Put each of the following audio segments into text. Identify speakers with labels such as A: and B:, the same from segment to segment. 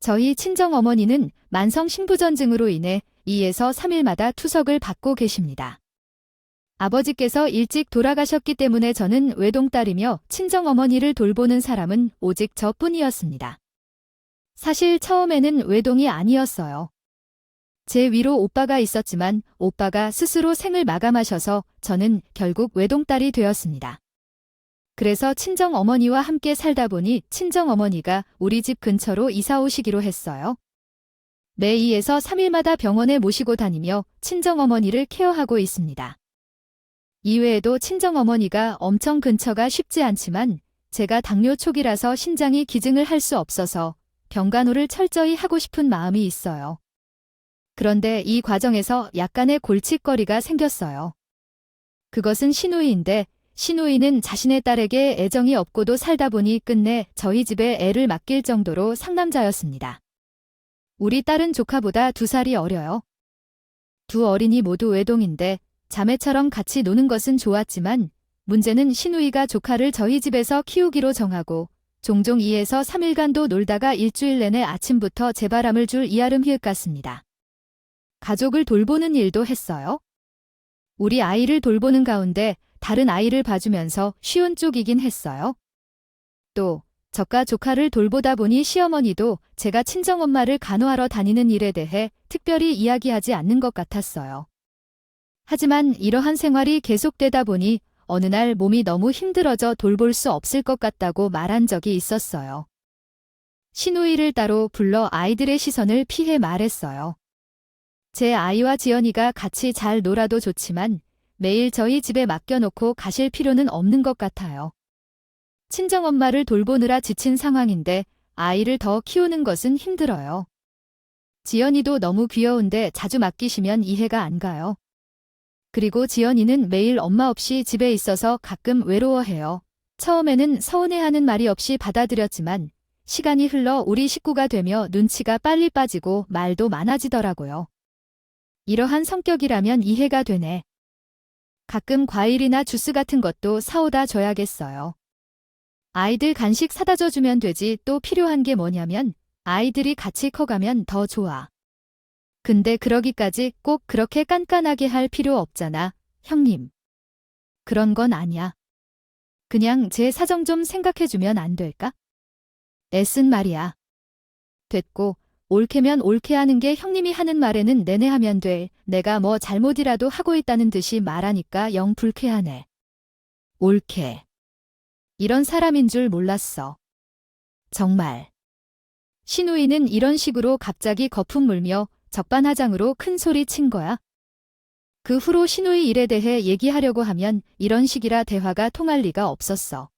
A: 저희 친정어머니는 만성 신부전증으로 인해 2에서 3일마다 투석을 받고 계십니다. 아버지께서 일찍 돌아가셨기 때문에 저는 외동딸이며 친정어머니를 돌보는 사람은 오직 저뿐이었습니다. 사실 처음에는 외동이 아니었어요. 제 위로 오빠가 있었지만 오빠가 스스로 생을 마감하셔서 저는 결국 외동딸이 되었습니다. 그래서 친정어머니와 함께 살다 보니 친정어머니가 우리 집 근처로 이사 오시기로 했어요. 매 2에서 3일마다 병원에 모시고 다니며 친정어머니를 케어하고 있습니다. 이외에도 친정어머니가 엄청 근처가 쉽지 않지만 제가 당뇨 초기라서 신장이 기증을 할 수 없어서 병간호를 철저히 하고 싶은 마음이 있어요. 그런데 이 과정에서 약간의 골칫거리가 생겼어요. 그것은 시누이인데 시누이는 자신의 딸에게 애정이 없고도 살다 보니 끝내 저희 집에 애를 맡길 정도로 상남자였습니다. 우리 딸은 조카보다 2살이 어려요. 두 어린이 모두 외동인데 자매처럼 같이 노는 것은 좋았지만 문제는 시누이가 조카를 저희 집에서 키우기로 정하고 종종 2에서 3일간도 놀다가 일주일 내내 아침부터 제 바람을 줄 이아름 히읗 같습니다. 가족을 돌보는 일도 했어요. 우리 아이를 돌보는 가운데 다른 아이를 봐주면서 쉬운 쪽이긴 했어요. 또 저가 조카를 돌보다 보니 시어머니도 제가 친정엄마를 간호하러 다니는 일에 대해 특별히 이야기하지 않는 것 같았어요. 하지만 이러한 생활이 계속되다 보니 어느 날 몸이 너무 힘들어져 돌볼 수 없을 것 같다고 말한 적이 있었어요. 시누이를 따로 불러 아이들의 시선을 피해 말했어요. 제 아이와 지연이가 같이 잘 놀아도 좋지만 매일 저희 집에 맡겨놓고 가실 필요는 없는 것 같아요. 친정엄마를 돌보느라 지친 상황인데 아이를 더 키우는 것은 힘들어요. 지연이도 너무 귀여운데 자주 맡기시면 이해가 안 가요. 그리고 지연이는 매일 엄마 없이 집에 있어서 가끔 외로워해요. 처음에는 서운해하는 말이 없이 받아들였지만 시간이 흘러 우리 식구가 되며 눈치가 빨리 빠지고 말도 많아지더라고요. 이러한 성격이라면 이해가 되네. 가끔 과일이나 주스 같은 것도 사오다 줘야겠어요. 아이들 간식 사다 줘주면 되지. 또 필요한 게 뭐냐면 아이들이 같이 커가면 더 좋아. 근데 그러기까지 꼭 그렇게 깐깐하게 할 필요 없잖아, 형님. 그런 건 아니야. 그냥 제 사정 좀 생각해주면 안 될까? 애쓴 말이야. 됐고, 옳게면 옳게 하는 게 형님이 하는 말에는 내내 하면 돼. 내가 뭐 잘못이라도 하고 있다는 듯이 말하니까 영 불쾌하네. 옳게. 이런 사람인 줄 몰랐어. 정말. 시누이는 이런 식으로 갑자기 거품 물며 적반하장으로 큰 소리 친 거야. 그 후로 시누이 일에 대해 얘기하려고 하면 이런 식이라 대화가 통할 리가 없었어.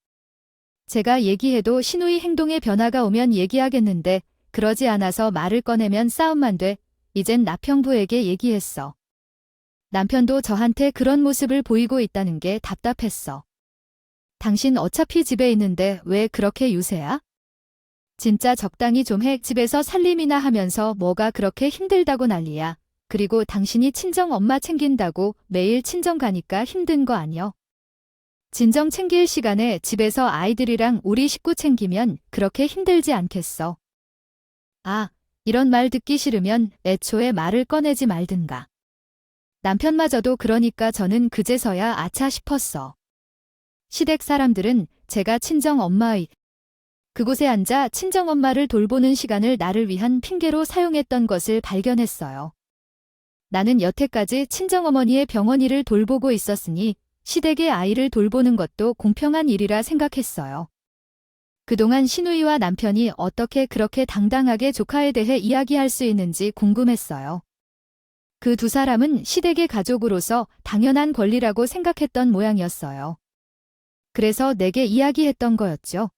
A: 제가 얘기해도 시누이 행동에 변화가 오면 얘기하겠는데 그러지 않아서 말을 꺼내면 싸움만 돼. 이젠 남편부에게 얘기했어. 남편도 저한테 그런 모습을 보이고 있다는 게 답답했어. 당신 어차피 집에 있는데 왜 그렇게 유세야? 진짜 적당히 좀 해. 집에서 살림이나 하면서 뭐가 그렇게 힘들다고 난리야. 그리고 당신이 친정 엄마 챙긴다고 매일 친정 가니까 힘든 거 아니여? 진정 챙길 시간에 집에서 아이들이랑 우리 식구 챙기면 그렇게 힘들지 않겠어. 아, 이런 말 듣기 싫으면 애초에 말을 꺼내지 말든가. 남편마저도 그러니까 저는 그제서야 아차 싶었어. 시댁 사람들은 제가 친정 엄마의 그곳에 앉아 친정엄마를 돌보는 시간을 나를 위한 핑계로 사용했던 것을 발견했어요. 나는 여태까지 친정어머니의 병원 일을 돌보고 있었으니 시댁의 아이를 돌보는 것도 공평한 일이라 생각했어요. 그동안 시누이와 남편이 어떻게 그렇게 당당하게 조카에 대해 이야기할 수 있는지 궁금했어요. 그 두 사람은 시댁의 가족으로서 당연한 권리라고 생각했던 모양이었어요. 그래서 내게 이야기했던 거였죠.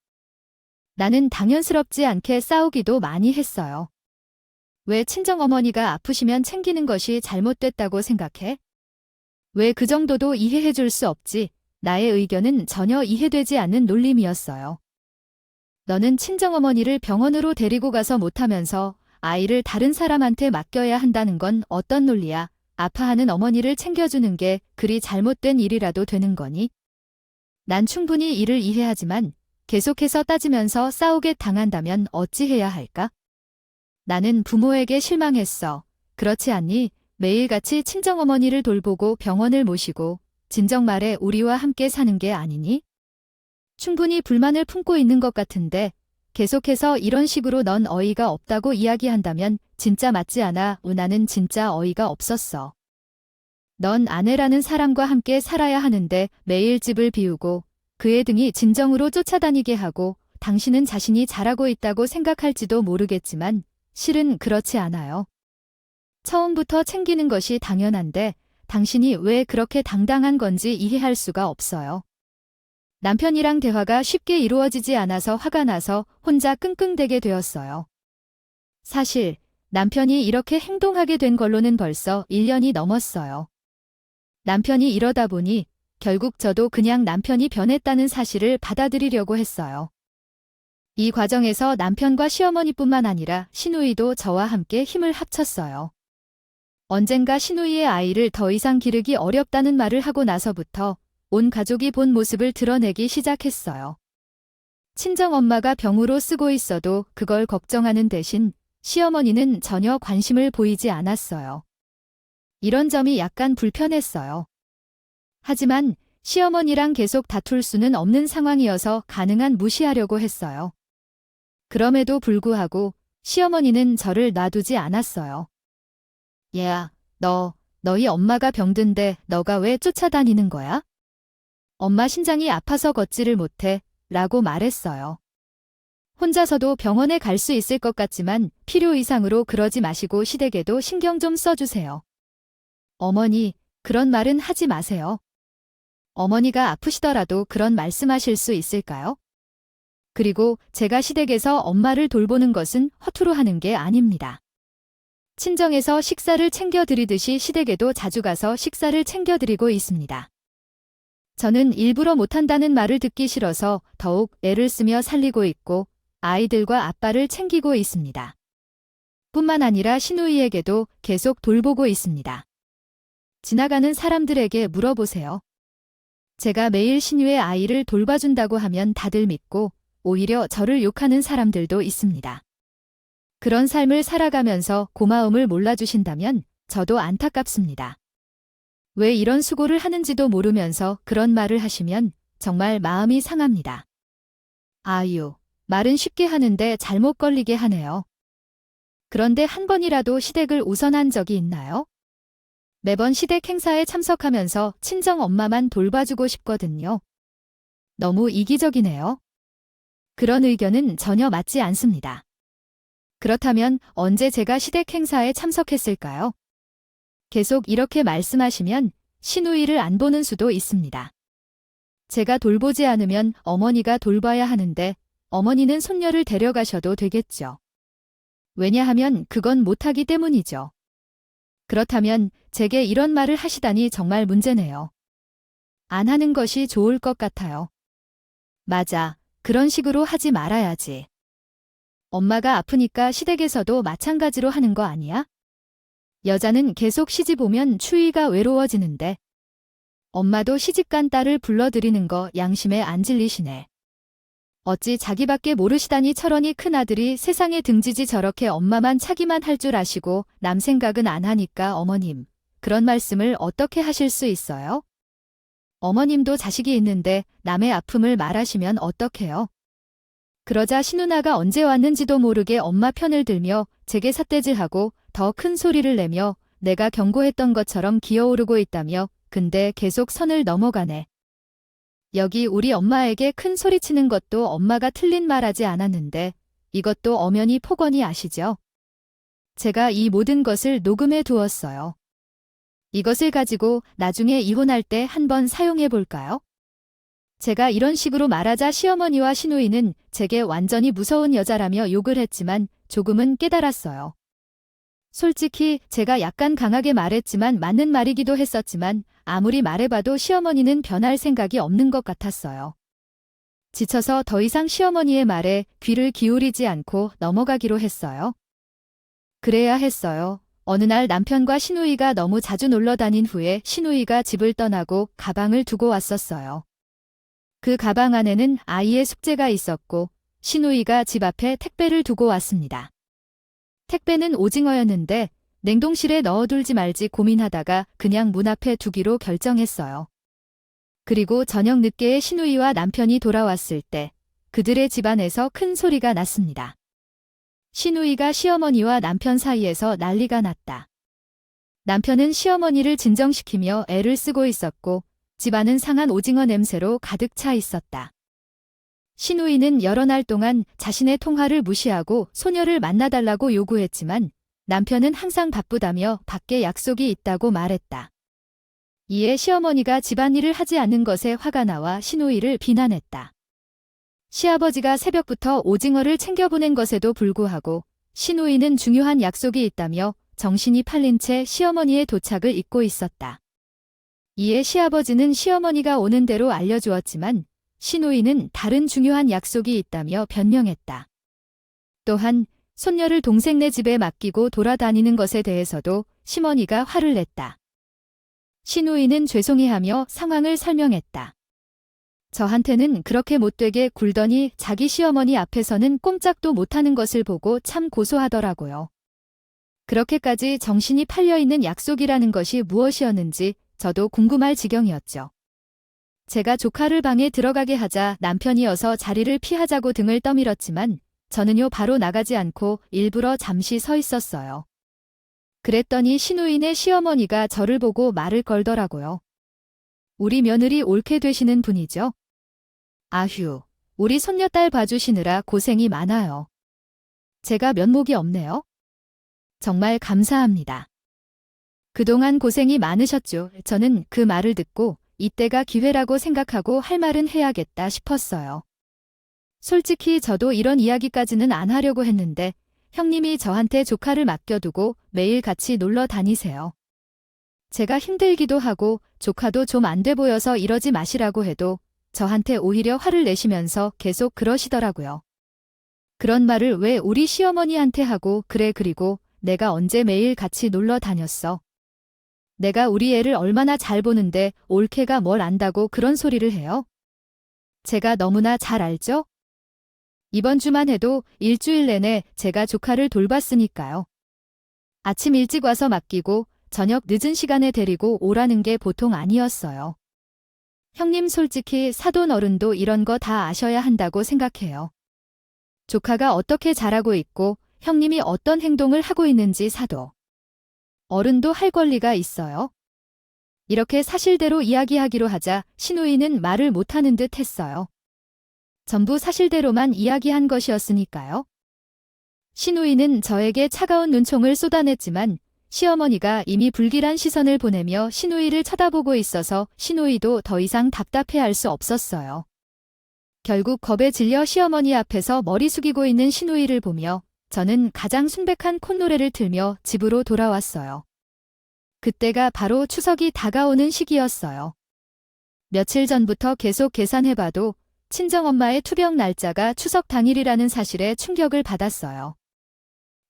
A: 나는 당연스럽지 않게 싸우기도 많이 했어요. 왜 친정어머니가 아프시면 챙기는 것이 잘못됐다고 생각해? 왜 그 정도도 이해해 줄 수 없지? 나의 의견은 전혀 이해되지 않는 놀림이었어요. 너는 친정어머니를 병원으로 데리고 가서 못하면서 아이를 다른 사람한테 맡겨야 한다는 건 어떤 논리야? 아파하는 어머니를 챙겨주는 게 그리 잘못된 일이라도 되는 거니? 난 충분히 이를 이해하지만 계속해서 따지면서 싸우게 당한다면 어찌해야 할까? 나는 부모에게 실망했어. 그렇지 않니? 매일같이 친정어머니를 돌보고 병원을 모시고 진정 말해 우리와 함께 사는 게 아니니? 충분히 불만을 품고 있는 것 같은데 계속해서 이런 식으로 넌 어이가 없다고 이야기한다면 진짜 맞지 않아. 나는 진짜 어이가 없었어. 넌 아내라는 사람과 함께 살아야 하는데 매일 집을 비우고 그의 등이 진정으로 쫓아다니게 하고 당신은 자신이 잘하고 있다고 생각할지도 모르겠지만 실은 그렇지 않아요. 처음부터 챙기는 것이 당연한데 당신이 왜 그렇게 당당한 건지 이해할 수가 없어요. 남편이랑 대화가 쉽게 이루어지지 않아서 화가 나서 혼자 끙끙대게 되었어요. 사실 남편이 이렇게 행동하게 된 걸로는 벌써 1년이 넘었어요. 남편이 이러다 보니 결국 저도 그냥 남편이 변했다는 사실을 받아들이려고 했어요. 이 과정에서 남편과 시어머니뿐만 아니라 시누이도 저와 함께 힘을 합쳤어요. 언젠가 시누이의 아이를 더 이상 기르기 어렵다는 말을 하고 나서부터 온 가족이 본 모습을 드러내기 시작했어요. 친정엄마가 병으로 쓰고 있어도 그걸 걱정하는 대신 시어머니는 전혀 관심을 보이지 않았어요. 이런 점이 약간 불편했어요. 하지만 시어머니랑 계속 다툴 수는 없는 상황이어서 가능한 무시하려고 했어요. 그럼에도 불구하고 시어머니는 저를 놔두지 않았어요. 얘야, 너희 엄마가 병든데 너가 왜 쫓아다니는 거야? 엄마 신장이 아파서 걷지를 못해 라고 말했어요. 혼자서도 병원에 갈 수 있을 것 같지만 필요 이상으로 그러지 마시고 시댁에도 신경 좀 써주세요. 어머니, 그런 말은 하지 마세요. 어머니가 아프시더라도 그런 말씀하실 수 있을까요? 그리고 제가 시댁에서 엄마를 돌보는 것은 허투루 하는 게 아닙니다. 친정에서 식사를 챙겨드리듯이 시댁에도 자주 가서 식사를 챙겨드리고 있습니다. 저는 일부러 못한다는 말을 듣기 싫어서 더욱 애를 쓰며 살리고 있고 아이들과 아빠를 챙기고 있습니다. 뿐만 아니라 시누이에게도 계속 돌보고 있습니다. 지나가는 사람들에게 물어보세요. 제가 매일 시누이의 아이를 돌봐준다고 하면 다들 믿고 오히려 저를 욕하는 사람들도 있습니다. 그런 삶을 살아가면서 고마움을 몰라주신다면 저도 안타깝습니다. 왜 이런 수고를 하는지도 모르면서 그런 말을 하시면 정말 마음이 상합니다. 아유, 말은 쉽게 하는데 잘못 걸리게 하네요. 그런데 한 번이라도 시댁을 우선한 적이 있나요? 매번 시댁 행사에 참석하면서 친정 엄마만 돌봐주고 싶거든요. 너무 이기적이네요. 그런 의견은 전혀 맞지 않습니다. 그렇다면 언제 제가 시댁 행사에 참석했을까요? 계속 이렇게 말씀하시면 시누이를 안 보는 수도 있습니다. 제가 돌보지 않으면 어머니가 돌봐야 하는데 어머니는 손녀를 데려가셔도 되겠죠. 왜냐하면 그건 못하기 때문이죠. 그렇다면 제게 이런 말을 하시다니 정말 문제네요. 안 하는 것이 좋을 것 같아요. 맞아. 그런 식으로 하지 말아야지. 엄마가 아프니까 시댁에서도 마찬가지로 하는 거 아니야? 여자는 계속 시집 오면 추위가 외로워지는데 엄마도 시집간 딸을 불러들이는 거 양심에 안 질리시네. 어찌 자기밖에 모르시다니 철원이 큰아들이 세상에 등지지 저렇게 엄마만 차기만 할 줄 아시고 남 생각은 안 하니까 어머님, 그런 말씀을 어떻게 하실 수 있어요? 어머님도 자식이 있는데 남의 아픔을 말하시면 어떡해요? 그러자 시누나가 언제 왔는지도 모르게 엄마 편을 들며 제게 삿대질하고 더 큰 소리를 내며 내가 경고했던 것처럼 기어오르고 있다며 근데 계속 선을 넘어가네. 여기 우리 엄마에게 큰 소리치는 것도 엄마가 틀린 말하지 않았는데 이것도 엄연히 폭언이 아시죠? 제가 이 모든 것을 녹음해 두었어요. 이것을 가지고 나중에 이혼할 때 한번 사용해 볼까요? 제가 이런 식으로 말하자 시어머니와 시누이는 제게 완전히 무서운 여자라며 욕을 했지만 조금은 깨달았어요. 솔직히 제가 약간 강하게 말했지만 맞는 말이기도 했었지만 아무리 말해봐도 시어머니는 변할 생각이 없는 것 같았어요. 지쳐서 더 이상 시어머니의 말에 귀를 기울이지 않고 넘어가기로 했어요. 그래야 했어요. 어느 날 남편과 시누이가 너무 자주 놀러 다닌 후에 시누이가 집을 떠나고 가방을 두고 왔었어요. 그 가방 안에는 아이의 숙제가 있었고 시누이가 집 앞에 택배를 두고 왔습니다. 택배는 오징어였는데 냉동실에 넣어둘지 말지 고민하다가 그냥 문 앞에 두기로 결정했어요. 그리고 저녁 늦게에 신우이와 남편이 돌아왔을 때 그들의 집안에서 큰 소리가 났습니다. 신우이가 시어머니와 남편 사이에서 난리가 났다. 남편은 시어머니를 진정시키며 애를 쓰고 있었고 집안은 상한 오징어 냄새로 가득 차 있었다. 신우이는 여러 날 동안 자신의 통화를 무시하고 소녀를 만나달라고 요구했지만 남편은 항상 바쁘다며 밖에 약속이 있다고 말했다. 이에 시어머니가 집안일을 하지 않는 것에 화가 나와 신우이를 비난했다. 시아버지가 새벽부터 오징어를 챙겨보낸 것에도 불구하고 신우이는 중요한 약속이 있다며 정신이 팔린 채 시어머니의 도착을 잊고 있었다. 이에 시아버지는 시어머니가 오는 대로 알려주었지만 신우이는 다른 중요한 약속이 있다며 변명했다. 또한 손녀를 동생네 집에 맡기고 돌아다니는 것에 대해서도 시어머니가 화를 냈다. 신우이는 죄송해하며 상황을 설명했다. 저한테는 그렇게 못되게 굴더니 자기 시어머니 앞에서는 꼼짝도 못하는 것을 보고 참 고소하더라고요. 그렇게까지 정신이 팔려있는 약속이라는 것이 무엇이었는지 저도 궁금할 지경이었죠. 제가 조카를 방에 들어가게 하자 남편이 어서 자리를 피하자고 등을 떠밀었지만 저는요 바로 나가지 않고 일부러 잠시 서 있었어요. 그랬더니 신우이네 시어머니가 저를 보고 말을 걸더라고요. 우리 며느리 옳게 되시는 분이죠? 아휴, 우리 손녀딸 봐주시느라 고생이 많아요. 제가 면목이 없네요. 정말 감사합니다. 그동안 고생이 많으셨죠. 저는 그 말을 듣고 이때가 기회라고 생각하고 할 말은 해야겠다 싶었어요. 솔직히 저도 이런 이야기까지는 안 하려고 했는데 형님이 저한테 조카를 맡겨두고 매일 같이 놀러 다니세요. 제가 힘들기도 하고 조카도 좀 안 돼 보여서 이러지 마시라고 해도 저한테 오히려 화를 내시면서 계속 그러시더라고요. 그런 말을 왜 우리 시어머니한테 하고 그래 그리고 내가 언제 매일 같이 놀러 다녔어. 내가 우리 애를 얼마나 잘 보는데 옳게가 뭘 안다고 그런 소리를 해요? 제가 너무나 잘 알죠? 이번 주만 해도 일주일 내내 제가 조카를 돌봤으니까요. 아침 일찍 와서 맡기고 저녁 늦은 시간에 데리고 오라는 게 보통 아니었어요. 형님 솔직히 사돈 어른도 이런 거 다 아셔야 한다고 생각해요. 조카가 어떻게 자라고 있고 형님이 어떤 행동을 하고 있는지 사도 어른도 할 권리가 있어요. 이렇게 사실대로 이야기하기로 하자 신우이는 말을 못하는 듯 했어요. 전부 사실대로만 이야기한 것이었으니까요. 신우이는 저에게 차가운 눈총을 쏟아냈지만 시어머니가 이미 불길한 시선을 보내며 신우이를 쳐다보고 있어서 신우이도 더 이상 답답해할 수 없었어요. 결국 겁에 질려 시어머니 앞에서 머리 숙이고 있는 신우이를 보며 저는 가장 순백한 콧노래를 틀며 집으로 돌아왔어요. 그때가 바로 추석이 다가오는 시기였어요. 며칠 전부터 계속 계산해봐도 친정엄마의 투병 날짜가 추석 당일이라는 사실에 충격을 받았어요.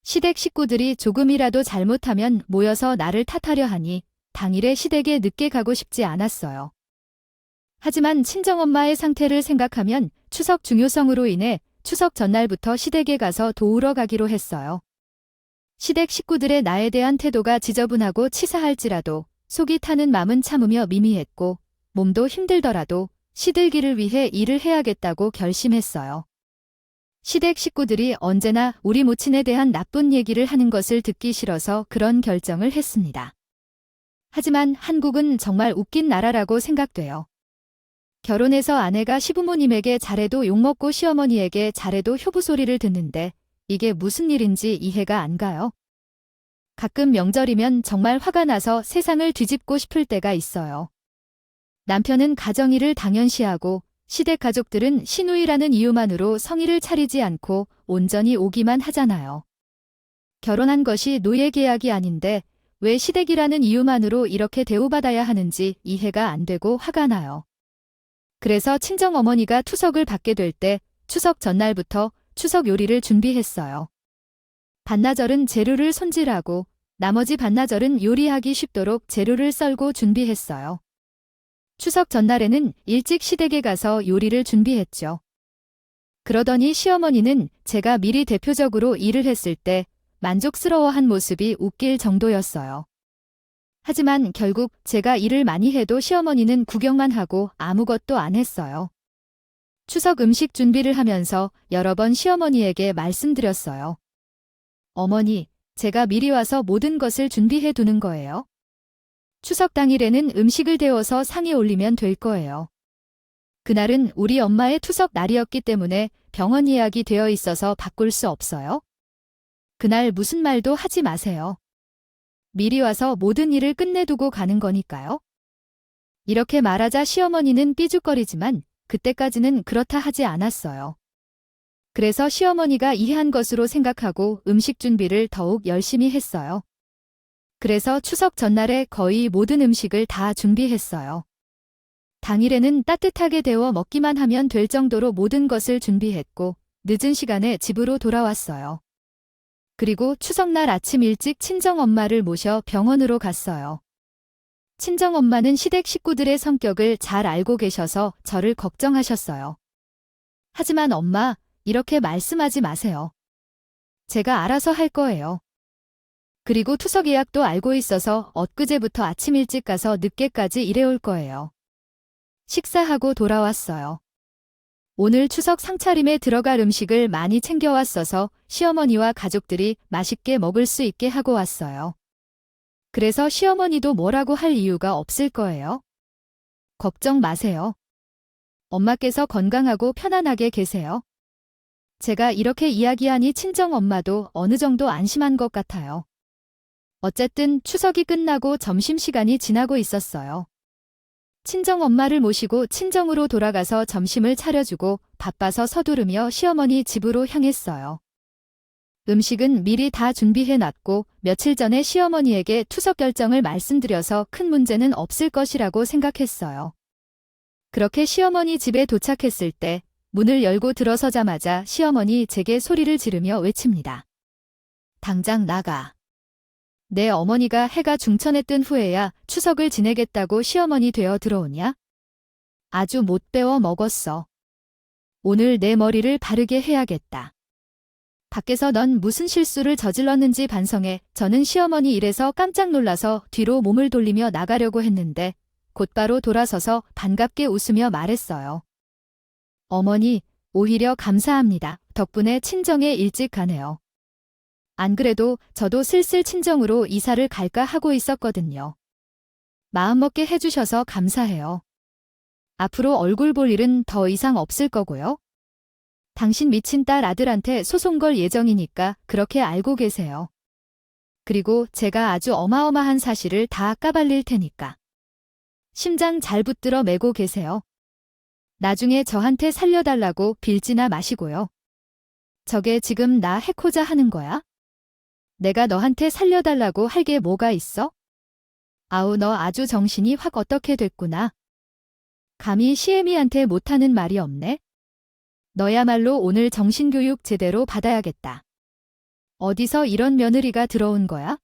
A: 시댁 식구들이 조금이라도 잘못하면 모여서 나를 탓하려 하니 당일에 시댁에 늦게 가고 싶지 않았어요. 하지만 친정엄마의 상태를 생각하면 추석 중요성으로 인해 추석 전날부터 시댁에 가서 도우러 가기로 했어요. 시댁 식구들의 나에 대한 태도가 지저분하고 치사할지라도 속이 타는 맘은 참으며 미미했고 몸도 힘들더라도 시들기를 위해 일을 해야겠다고 결심했어요. 시댁 식구들이 언제나 우리 모친에 대한 나쁜 얘기를 하는 것을 듣기 싫어서 그런 결정을 했습니다. 하지만 한국은 정말 웃긴 나라라고 생각돼요. 결혼해서 아내가 시부모님에게 잘해도 욕먹고 시어머니에게 잘해도 효부 소리를 듣는데 이게 무슨 일인지 이해가 안 가요. 가끔 명절이면 정말 화가 나서 세상을 뒤집고 싶을 때가 있어요. 남편은 가정일을 당연시하고 시댁 가족들은 시누이라는 이유만으로 성의를 차리지 않고 온전히 오기만 하잖아요. 결혼한 것이 노예 계약이 아닌데 왜 시댁이라는 이유만으로 이렇게 대우받아야 하는지 이해가 안 되고 화가 나요. 그래서 친정어머니가 투석을 받게 될 때 추석 전날부터 추석 요리를 준비했어요. 반나절은 재료를 손질하고 나머지 반나절은 요리하기 쉽도록 재료를 썰고 준비했어요. 추석 전날에는 일찍 시댁에 가서 요리를 준비했죠. 그러더니 시어머니는 제가 미리 대표적으로 일을 했을 때 만족스러워한 모습이 웃길 정도였어요. 하지만 결국 제가 일을 많이 해도 시어머니는 구경만 하고 아무것도 안 했어요. 추석 음식 준비를 하면서 여러 번 시어머니에게 말씀드렸어요. 어머니, 제가 미리 와서 모든 것을 준비해 두는 거예요. 추석 당일에는 음식을 데워서 상에 올리면 될 거예요. 그날은 우리 엄마의 투석 날이었기 때문에 병원 예약이 되어 있어서 바꿀 수 없어요. 그날 무슨 말도 하지 마세요. 미리 와서 모든 일을 끝내두고 가는 거니까요. 이렇게 말하자 시어머니는 삐죽거리지만 그때까지는 그렇다 하지 않았어요. 그래서 시어머니가 이해한 것으로 생각하고 음식 준비를 더욱 열심히 했어요. 그래서 추석 전날에 거의 모든 음식을 다 준비했어요. 당일에는 따뜻하게 데워 먹기만 하면 될 정도로 모든 것을 준비했고 늦은 시간에 집으로 돌아왔어요. 그리고 추석날 아침 일찍 친정엄마를 모셔 병원으로 갔어요. 친정엄마는 시댁 식구들의 성격을 잘 알고 계셔서 저를 걱정하셨어요. 하지만 엄마, 이렇게 말씀하지 마세요. 제가 알아서 할 거예요. 그리고 투석 예약도 알고 있어서 엊그제부터 아침 일찍 가서 늦게까지 일해올 거예요. 식사하고 돌아왔어요. 오늘 추석 상차림에 들어갈 음식을 많이 챙겨왔어서 시어머니와 가족들이 맛있게 먹을 수 있게 하고 왔어요. 그래서 시어머니도 뭐라고 할 이유가 없을 거예요. 걱정 마세요. 엄마께서 건강하고 편안하게 계세요. 제가 이렇게 이야기하니 친정엄마도 어느 정도 안심한 것 같아요. 어쨌든 추석이 끝나고 점심시간이 지나고 있었어요. 친정엄마를 모시고 친정으로 돌아가서 점심을 차려주고 바빠서 서두르며 시어머니 집으로 향했어요. 음식은 미리 다 준비해놨고 며칠 전에 시어머니에게 투석 결정을 말씀드려서 큰 문제는 없을 것이라고 생각했어요. 그렇게 시어머니 집에 도착했을 때 문을 열고 들어서자마자 시어머니 제게 소리를 지르며 외칩니다. 당장 나가. 내 어머니가 해가 중천에 뜬 후에야 추석을 지내겠다고 시어머니 되어 들어오냐? 아주 못 배워 먹었어. 오늘 내 머리를 바르게 해야겠다. 밖에서 넌 무슨 실수를 저질렀는지 반성해. 저는 시어머니 일에서 깜짝 놀라서 뒤로 몸을 돌리며 나가려고 했는데 곧바로 돌아서서 반갑게 웃으며 말했어요. 어머니, 오히려 감사합니다. 덕분에 친정에 일찍 가네요. 안 그래도 저도 슬슬 친정으로 이사를 갈까 하고 있었거든요. 마음먹게 해주셔서 감사해요. 앞으로 얼굴 볼 일은 더 이상 없을 거고요. 당신 미친 딸 아들한테 소송 걸 예정이니까 그렇게 알고 계세요. 그리고 제가 아주 어마어마한 사실을 다 까발릴 테니까. 심장 잘 붙들어 매고 계세요. 나중에 저한테 살려달라고 빌지나 마시고요. 저게 지금 나 해코자 하는 거야? 내가 너한테 살려달라고 할 게 뭐가 있어? 아우, 너 아주 정신이 확 어떻게 됐구나. 감히 시애미한테 못하는 말이 없네. 너야말로 오늘 정신교육 제대로 받아야겠다. 어디서 이런 며느리가 들어온 거야?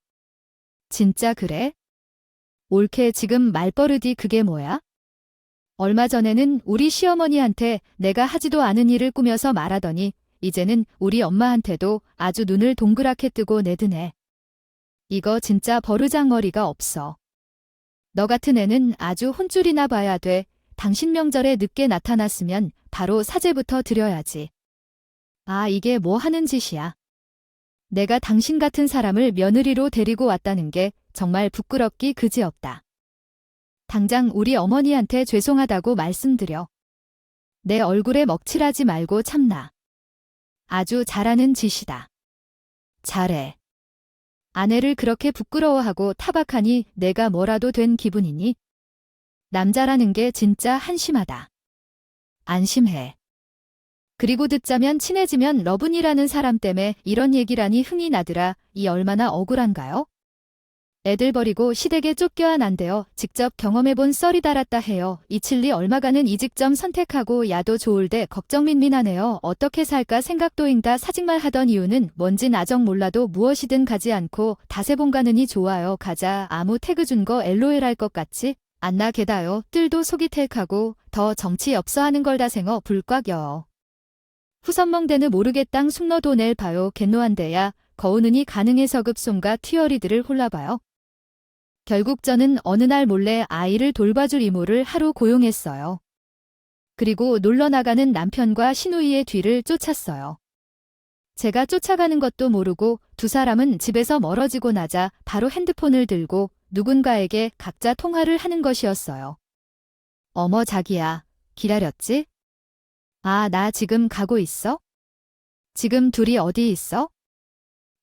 A: 진짜 그래? 옳게 지금 말버릇이 그게 뭐야? 얼마 전에는 우리 시어머니한테 내가 하지도 않은 일을 꾸며서 말하더니 이제는 우리 엄마한테도 아주 눈을 동그랗게 뜨고 내드네. 이거 진짜 버르장머리가 없어. 너 같은 애는 아주 혼쭐이나 봐야 돼. 당신 명절에 늦게 나타났으면 바로 사죄부터 드려야지. 아, 이게 뭐 하는 짓이야. 내가 당신 같은 사람을 며느리로 데리고 왔다는 게 정말 부끄럽기 그지없다. 당장 우리 어머니한테 죄송하다고 말씀드려. 내 얼굴에 먹칠하지 말고 참나. 아주 잘하는 짓이다. 잘해. 아내를 그렇게 부끄러워하고 타박하니 내가 뭐라도 된 기분이니? 남자라는 게 진짜 한심하다. 안심해. 그리고 듣자면 친해지면 러분이라는 사람 때문에 이런 얘기라니 흥이 나더라. 이 얼마나 억울한가요? 애들 버리고 시댁에 쫓겨야 난데요. 직접 경험해본 썰이 달았다 해요. 이칠리 얼마가는 이직점 선택하고 야도 좋을데 걱정민민하네요. 어떻게 살까 생각도잉다. 사직말 하던 이유는 뭔진 아정 몰라도 무엇이든 가지 않고 다세봉 가느니 좋아요. 가자. 아무 태그 준 거 LOL 할 것 같지? 안나 게다요. 뜰도 속이 택하고 더 정치 엽서하는 걸 다 생어 불꽉 여어. 후선멍대는 모르겠당 숙너 돈엘 봐요. 갯노한데야. 거우는이 가능해서 급송과 튀어리들을 홀라봐요. 결국 저는 어느 날 몰래 아이를 돌봐줄 이모를 하루 고용했어요. 그리고 놀러 나가는 남편과 시누이의 뒤를 쫓았어요. 제가 쫓아가는 것도 모르고 두 사람은 집에서 멀어지고 나자 바로 핸드폰을 들고 누군가에게 각자 통화를 하는 것이었어요. 어머 자기야, 기다렸지? 아, 나 지금 가고 있어? 지금 둘이 어디 있어?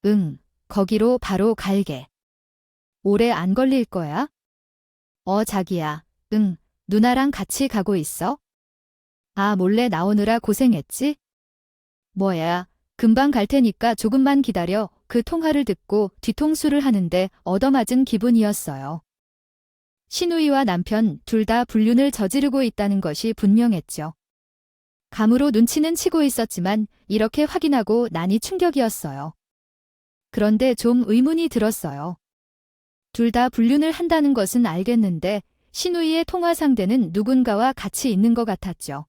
A: 응, 거기로 바로 갈게. 오래 안 걸릴 거야? 자기야, 응, 누나랑 같이 가고 있어? 아, 몰래 나오느라 고생했지? 뭐야, 금방 갈 테니까 조금만 기다려. 그 통화를 듣고 뒤통수를 하는데 얻어맞은 기분이었어요. 시누이와 남편 둘 다 불륜을 저지르고 있다는 것이 분명했죠. 감으로 눈치는 치고 있었지만 이렇게 확인하고 나니 충격이었어요. 그런데 좀 의문이 들었어요. 둘 다 불륜을 한다는 것은 알겠는데 시누이의 통화 상대는 누군가와 같이 있는 것 같았죠.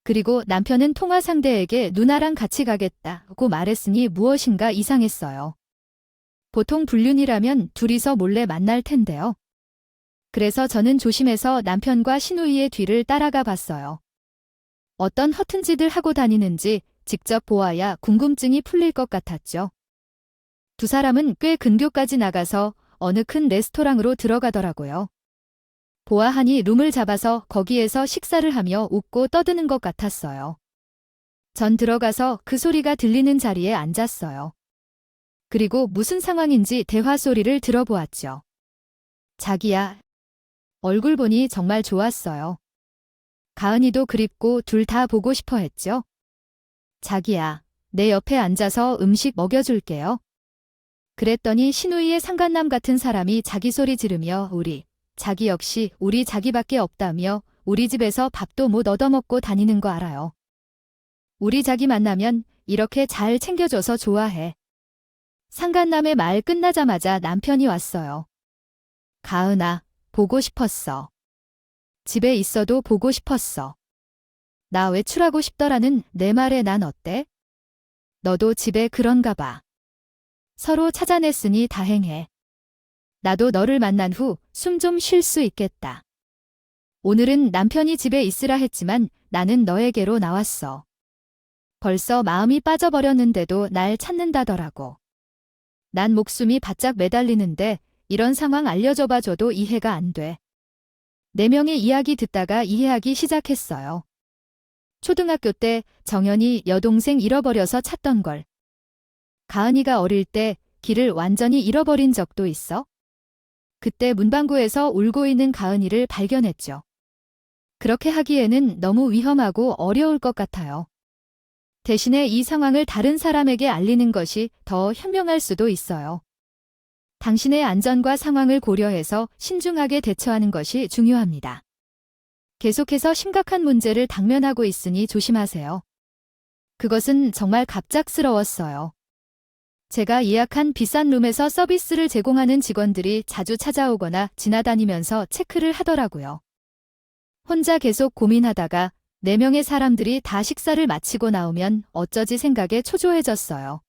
A: 그리고 남편은 통화 상대에게 누나랑 같이 가겠다고 말했으니 무엇인가 이상했어요. 보통 불륜이라면 둘이서 몰래 만날 텐데요. 그래서 저는 조심해서 남편과 시누이의 뒤를 따라가 봤어요. 어떤 허튼 짓을 하고 다니는지 직접 보아야 궁금증이 풀릴 것 같았죠. 두 사람은 꽤 근교까지 나가서 어느 큰 레스토랑으로 들어가더라고요. 보아하니 룸을 잡아서 거기에서 식사를 하며 웃고 떠드는 것 같았어요. 전 들어가서 그 소리가 들리는 자리에 앉았어요. 그리고 무슨 상황인지 대화 소리를 들어보았죠. 자기야. 얼굴 보니 정말 좋았어요. 가은이도 그립고 둘 다 보고 싶어 했죠. 자기야, 내 옆에 앉아서 음식 먹여줄게요. 그랬더니 시누이의 상간남 같은 사람이 자기 소리 지르며 자기 역시 우리 자기밖에 없다며 우리 집에서 밥도 못 얻어먹고 다니는 거 알아요. 우리 자기 만나면 이렇게 잘 챙겨줘서 좋아해. 상간남의 말 끝나자마자 남편이 왔어요. 가은아, 보고 싶었어. 집에 있어도 보고 싶었어. 나 외출하고 싶더라는 내 말에 난 어때? 너도 집에 그런가 봐. 서로 찾아냈으니 다행해. 나도 너를 만난 후 숨 좀 쉴 수 있겠다. 오늘은 남편이 집에 있으라 했지만 나는 너에게로 나왔어. 벌써 마음이 빠져버렸는데도 날 찾는다더라고. 난 목숨이 바짝 매달리는데 이런 상황 알려줘봐줘도 이해가 안 돼. 네 명의 이야기 듣다가 이해하기 시작했어요. 초등학교 때 정연이 여동생 잃어버려서 찾던 걸. 가은이가 어릴 때 길을 완전히 잃어버린 적도 있어? 그때 문방구에서 울고 있는 가은이를 발견했죠. 그렇게 하기에는 너무 위험하고 어려울 것 같아요. 대신에 이 상황을 다른 사람에게 알리는 것이 더 현명할 수도 있어요. 당신의 안전과 상황을 고려해서 신중하게 대처하는 것이 중요합니다. 계속해서 심각한 문제를 당면하고 있으니 조심하세요. 그것은 정말 갑작스러웠어요. 제가 예약한 비싼 룸에서 서비스를 제공하는 직원들이 자주 찾아오거나 지나다니면서 체크를 하더라고요. 혼자 계속 고민하다가 4명의 사람들이 다 식사를 마치고 나오면 어쩌지 생각에 초조해졌어요.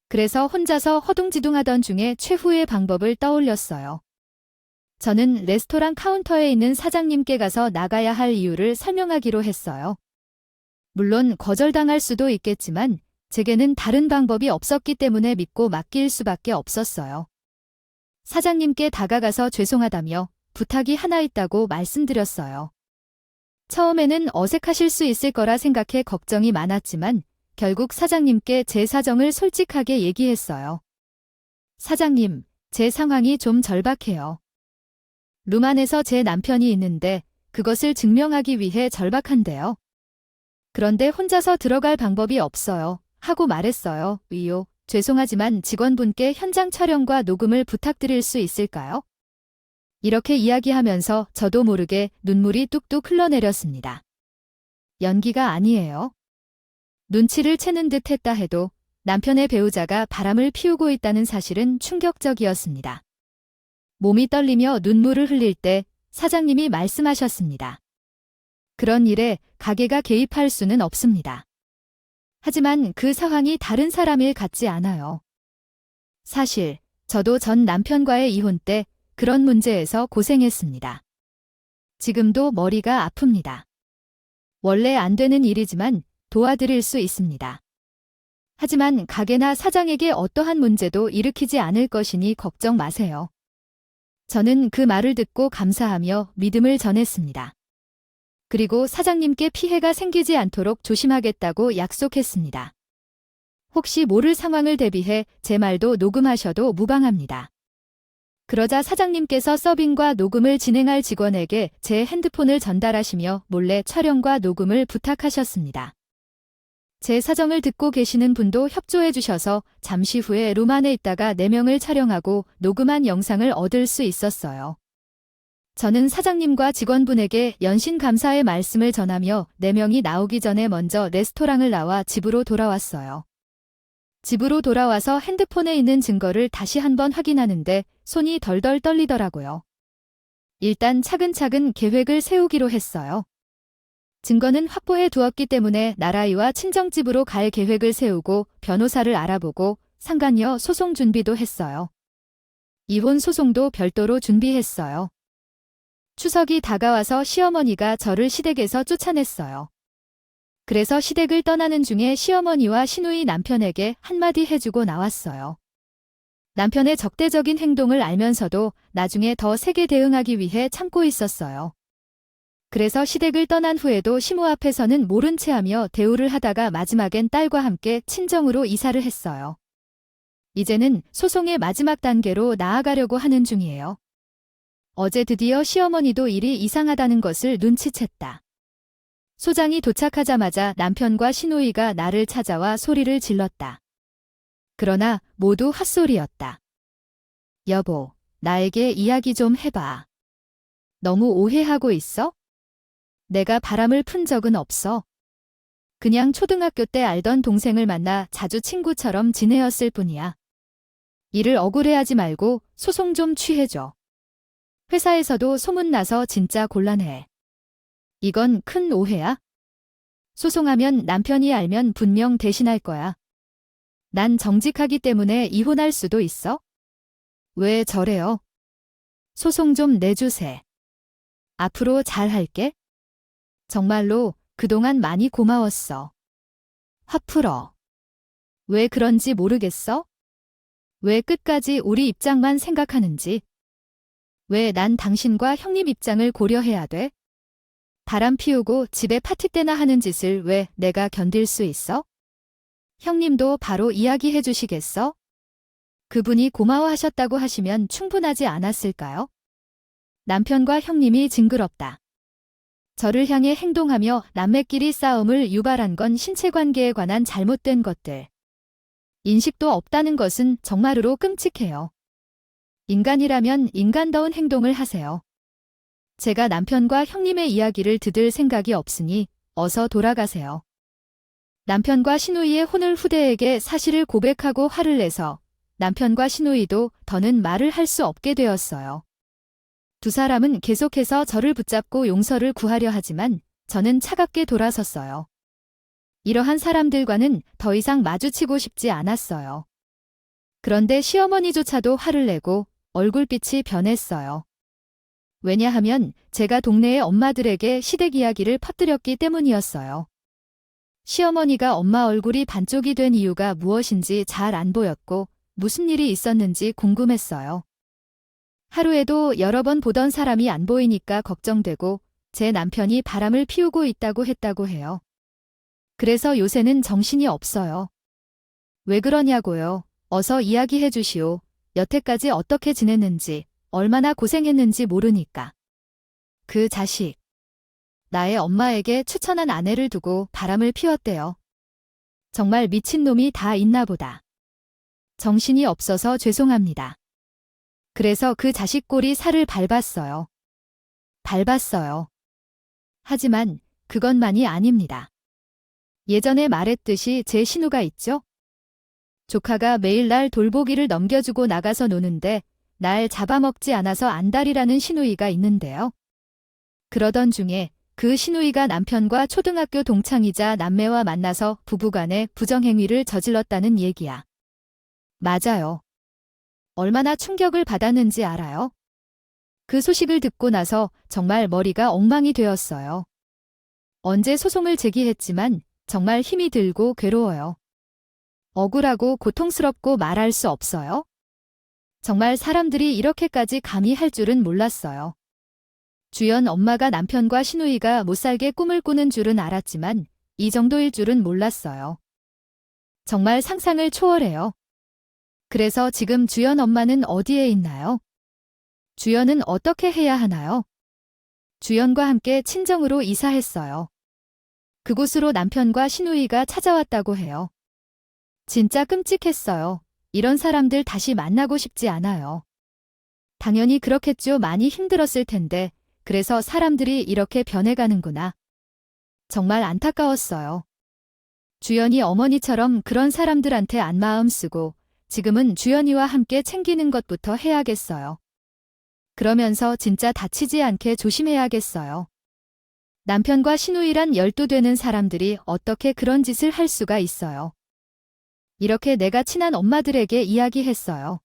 A: 그래서 혼자서 허둥지둥하던 중에 최후의 방법을 떠올렸어요. 저는 레스토랑 카운터에 있는 사장님께 가서 나가야 할 이유를 설명하기로 했어요. 물론 거절당할 수도 있겠지만 제게는 다른 방법이 없었기 때문에 믿고 맡길 수밖에 없었어요. 사장님께 다가가서 죄송하다며 부탁이 하나 있다고 말씀드렸어요. 처음에는 어색하실 수 있을 거라 생각해 걱정이 많았지만 결국 사장님께 제 사정을 솔직하게 얘기했어요. 사장님, 제 상황이 좀 절박해요. 룸 안에서 제 남편이 있는데 그것을 증명하기 위해 절박한데요. 그런데 혼자서 들어갈 방법이 없어요. 하고 말했어요. 죄송하지만 직원분께 현장 촬영과 녹음을 부탁드릴 수 있을까요? 이렇게 이야기하면서 저도 모르게 눈물이 뚝뚝 흘러내렸습니다. 연기가 아니에요. 눈치를 채는 듯 했다 해도 남편의 배우자가 바람을 피우고 있다는 사실은 충격적이었습니다. 몸이 떨리며 눈물을 흘릴 때 사장님이 말씀하셨습니다. 그런 일에 가게가 개입할 수는 없습니다. 하지만 그 상황이 다른 사람일 같지 않아요. 사실 저도 전 남편과의 이혼 때 그런 문제에서 고생했습니다. 지금도 머리가 아픕니다. 원래 안 되는 일이지만 도와드릴 수 있습니다. 하지만 가게나 사장에게 어떠한 문제도 일으키지 않을 것이니 걱정 마세요. 저는 그 말을 듣고 감사하며 믿음을 전했습니다. 그리고 사장님께 피해가 생기지 않도록 조심하겠다고 약속했습니다. 혹시 모를 상황을 대비해 제 말도 녹음하셔도 무방합니다. 그러자 사장님께서 서빙과 녹음을 진행할 직원에게 제 핸드폰을 전달하시며 몰래 촬영과 녹음을 부탁하셨습니다. 제 사정을 듣고 계시는 분도 협조해 주셔서 잠시 후에 룸안에 있다가 4명을 촬영하고 녹음한 영상을 얻을 수 있었어요. 저는 사장님과 직원분에게 연신 감사의 말씀을 전하며 4명이 나오기 전에 먼저 레스토랑을 나와 집으로 돌아왔어요. 집으로 돌아와서 핸드폰에 있는 증거를 다시 한번 확인하는데 손이 덜덜 떨리더라고요. 일단 차근차근 계획을 세우기로 했어요. 증거는 확보해 두었기 때문에 나라이와 친정집으로 갈 계획을 세우고 변호사를 알아보고 상간녀 소송 준비도 했어요. 이혼 소송도 별도로 준비했어요. 추석이 다가와서 시어머니가 저를 시댁에서 쫓아냈어요. 그래서 시댁을 떠나는 중에 시어머니와 시누이 남편에게 한마디 해주고 나왔어요. 남편의 적대적인 행동을 알면서도 나중에 더 세게 대응하기 위해 참고 있었어요. 그래서 시댁을 떠난 후에도 시모 앞에서는 모른 채 하며 대우를 하다가 마지막엔 딸과 함께 친정으로 이사를 했어요. 이제는 소송의 마지막 단계로 나아가려고 하는 중이에요. 어제 드디어 시어머니도 일이 이상하다는 것을 눈치챘다. 소장이 도착하자마자 남편과 시누이가 나를 찾아와 소리를 질렀다. 그러나 모두 헛소리였다. 여보, 나에게 이야기 좀 해봐. 너무 오해하고 있어? 내가 바람을 푼 적은 없어. 그냥 초등학교 때 알던 동생을 만나 자주 친구처럼 지내었을 뿐이야. 일을 억울해하지 말고 소송 좀 취해줘. 회사에서도 소문나서 진짜 곤란해. 이건 큰 오해야? 소송하면 남편이 알면 분명 대신할 거야. 난 정직하기 때문에 이혼할 수도 있어? 왜 저래요? 소송 좀 내주세. 앞으로 잘할게. 정말로 그동안 많이 고마웠어. 화 풀어. 왜 그런지 모르겠어? 왜 끝까지 우리 입장만 생각하는지. 왜 난 당신과 형님 입장을 고려해야 돼? 바람 피우고 집에 파티 때나 하는 짓을 왜 내가 견딜 수 있어? 형님도 바로 이야기해 주시겠어? 그분이 고마워하셨다고 하시면 충분하지 않았을까요? 남편과 형님이 징그럽다. 저를 향해 행동하며 남매끼리 싸움을 유발한 건 신체관계에 관한 잘못된 것들. 인식도 없다는 것은 정말로 끔찍해요. 인간이라면 인간다운 행동을 하세요. 제가 남편과 형님의 이야기를 듣을 생각이 없으니 어서 돌아가세요. 남편과 시누이의 혼을 후대에게 사실을 고백하고 화를 내서 남편과 시누이도 더는 말을 할 수 없게 되었어요. 두 사람은 계속해서 저를 붙잡고 용서를 구하려 하지만 저는 차갑게 돌아섰어요. 이러한 사람들과는 더 이상 마주치고 싶지 않았어요. 그런데 시어머니조차도 화를 내고 얼굴빛이 변했어요. 왜냐하면 제가 동네의 엄마들에게 시댁 이야기를 퍼뜨렸기 때문이었어요. 시어머니가 엄마 얼굴이 반쪽이 된 이유가 무엇인지 잘 안 보였고 무슨 일이 있었는지 궁금했어요. 하루에도 여러 번 보던 사람이 안 보이니까 걱정되고 제 남편이 바람을 피우고 있다고 했다고 해요. 그래서 요새는 정신이 없어요. 왜 그러냐고요. 어서 이야기해 주시오. 여태까지 어떻게 지냈는지, 얼마나 고생했는지 모르니까. 그 자식. 나의 엄마에게 추천한 아내를 두고 바람을 피웠대요. 정말 미친놈이 다 있나 보다. 정신이 없어서 죄송합니다. 그래서 그 자식 꼴이 살을 밟았어요. 밟았어요. 하지만 그것만이 아닙니다. 예전에 말했듯이 제 신우가 있죠? 조카가 매일 날 돌보기를 넘겨주고 나가서 노는데 날 잡아먹지 않아서 안달이라는 시누이가 있는데요. 그러던 중에 그 시누이가 남편과 초등학교 동창이자 남매와 만나서 부부간에 부정행위를 저질렀다는 얘기야. 맞아요. 얼마나 충격을 받았는지 알아요? 그 소식을 듣고 나서 정말 머리가 엉망이 되었어요. 언제 소송을 제기했지만 정말 힘이 들고 괴로워요. 억울하고 고통스럽고 말할 수 없어요. 정말 사람들이 이렇게까지 감히 할 줄은 몰랐어요. 주연 엄마가 남편과 시누이가 못살게 꿈을 꾸는 줄은 알았지만 이 정도일 줄은 몰랐어요. 정말 상상을 초월해요. 그래서 지금 주연 엄마는 어디에 있나요? 주연은 어떻게 해야 하나요? 주연과 함께 친정으로 이사했어요. 그곳으로 남편과 시누이가 찾아왔다고 해요. 진짜 끔찍했어요. 이런 사람들 다시 만나고 싶지 않아요. 당연히 그렇겠죠. 많이 힘들었을 텐데 그래서 사람들이 이렇게 변해가는구나. 정말 안타까웠어요. 주연이 어머니처럼 그런 사람들한테 안 마음 쓰고 지금은 주연이와 함께 챙기는 것부터 해야겠어요. 그러면서 진짜 다치지 않게 조심해야겠어요. 남편과 시누이란 12되는 사람들이 어떻게 그런 짓을 할 수가 있어요. 이렇게 내가 친한 엄마들에게 이야기했어요.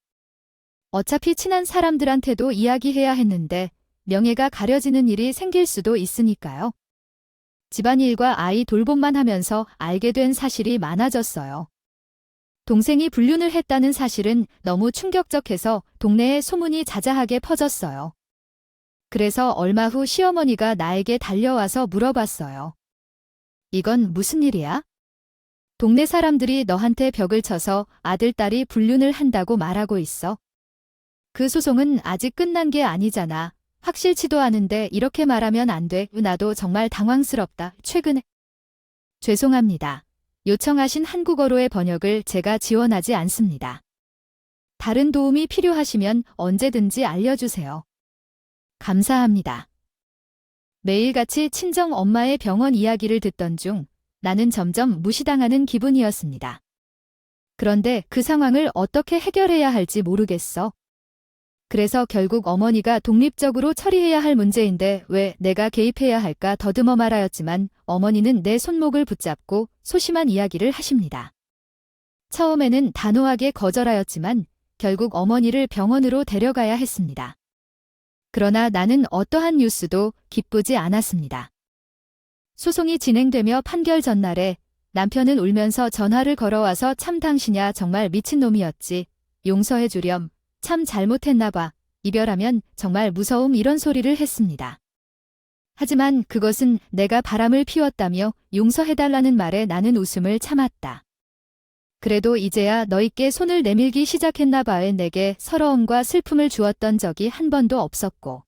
A: 어차피 친한 사람들한테도 이야기해야 했는데 명예가 가려지는 일이 생길 수도 있으니까요. 집안일과 아이 돌봄만 하면서 알게 된 사실이 많아졌어요. 동생이 불륜을 했다는 사실은 너무 충격적해서 동네에 소문이 자자하게 퍼졌어요. 그래서 얼마 후 시어머니가 나에게 달려와서 물어봤어요. 이건 무슨 일이야? 동네 사람들이 너한테 벽을 쳐서 아들, 딸이 불륜을 한다고 말하고 있어. 그 소송은 아직 끝난 게 아니잖아. 확실치도 않은데 이렇게 말하면 안 돼. 나도 정말 당황스럽다. 최근에. 죄송합니다. 요청하신 한국어로의 번역을 제가 지원하지 않습니다. 다른 도움이 필요하시면 언제든지 알려주세요. 감사합니다. 매일같이 친정 엄마의 병원 이야기를 듣던 중 나는 점점 무시당하는 기분이었습니다. 그런데 그 상황을 어떻게 해결해야 할지 모르겠어. 그래서 결국 어머니가 독립적으로 처리해야 할 문제인데 왜 내가 개입해야 할까 더듬어 말하였지만 어머니는 내 손목을 붙잡고 소심한 이야기를 하십니다. 처음에는 단호하게 거절하였지만 결국 어머니를 병원으로 데려가야 했습니다. 그러나 나는 어떠한 뉴스도 기쁘지 않았습니다. 소송이 진행되며 판결 전날에 남편은 울면서 전화를 걸어와서 참 당신이야 정말 미친놈이었지. 용서해 주렴. 참 잘못했나 봐. 이별하면 정말 무서움 이런 소리를 했습니다. 하지만 그것은 내가 바람을 피웠다며 용서해달라는 말에 나는 웃음을 참았다. 그래도 이제야 너희께 손을 내밀기 시작했나 봐에 내게 서러움과 슬픔을 주었던 적이 한 번도 없었고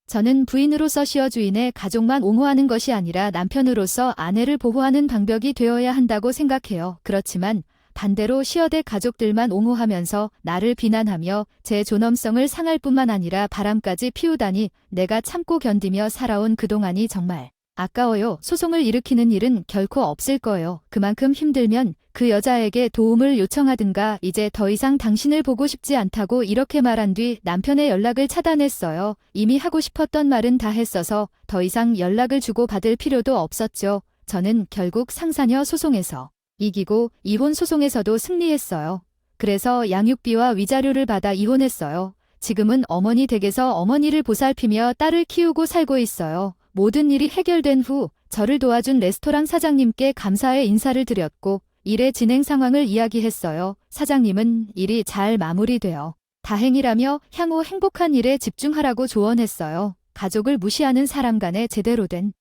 A: 저는 부인으로서 시어 주인의 가족만 옹호하는 것이 아니라 남편으로서 아내를 보호하는 방벽이 되어야 한다고 생각해요. 그렇지만 반대로 시어대 가족들만 옹호하면서 나를 비난하며 제 존엄성을 상할 뿐만 아니라 바람까지 피우다니 내가 참고 견디며 살아온 그동안이 정말 아까워요. 소송을 일으키는 일은 결코 없을 거예요. 그만큼 힘들면 그 여자에게 도움을 요청하든가 이제 더 이상 당신을 보고 싶지 않다고 이렇게 말한 뒤 남편의 연락을 차단했어요. 이미 하고 싶었던 말은 다 했어서 더 이상 연락을 주고 받을 필요도 없었죠. 저는 결국 상사녀 소송에서 이기고 이혼 소송에서도 승리했어요. 그래서 양육비와 위자료를 받아 이혼했어요. 지금은 어머니 댁에서 어머니를 보살피며 딸을 키우고 살고 있어요. 모든 일이 해결된 후 저를 도와준 레스토랑 사장님께 감사의 인사를 드렸고 일의 진행 상황을 이야기했어요. 사장님은 일이 잘 마무리되어 다행이라며 향후 행복한 일에 집중하라고 조언했어요. 가족을 무시하는 사람 간에 제대로 된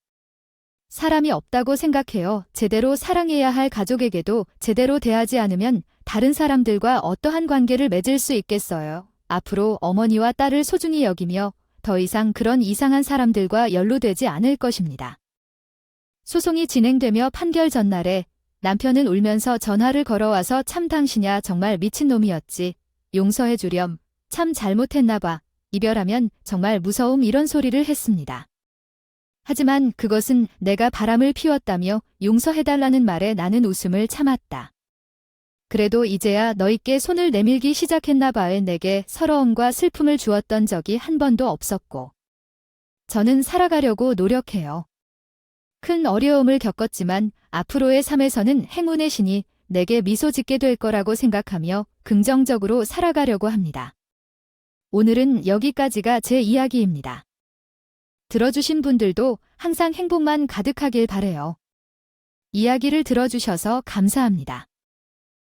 A: 사람이 없다고 생각해요. 제대로 사랑해야 할 가족에게도 제대로 대하지 않으면 다른 사람들과 어떠한 관계를 맺을 수 있겠어요. 앞으로 어머니와 딸을 소중히 여기며 더 이상 그런 이상한 사람들과 연루되지 않을 것입니다. 소송이 진행되며 판결 전날에 남편은 울면서 전화를 걸어와서 참 당신이야 정말 미친놈이었지. 용서해 주렴. 참 잘못했나 봐. 이별하면 정말 무서움 이런 소리를 했습니다. 하지만 그것은 내가 바람을 피웠다며 용서해달라는 말에 나는 웃음을 참았다. 그래도 이제야 너희께 손을 내밀기 시작했나 봐에 내게 서러움과 슬픔을 주었던 적이 한 번도 없었고 저는 살아가려고 노력해요. 큰 어려움을 겪었지만 앞으로의 삶에서는 행운의 신이 내게 미소 짓게 될 거라고 생각하며 긍정적으로 살아가려고 합니다. 오늘은 여기까지가 제 이야기입니다. 들어주신 분들도 항상 행복만 가득하길 바래요. 이야기를 들어주셔서 감사합니다.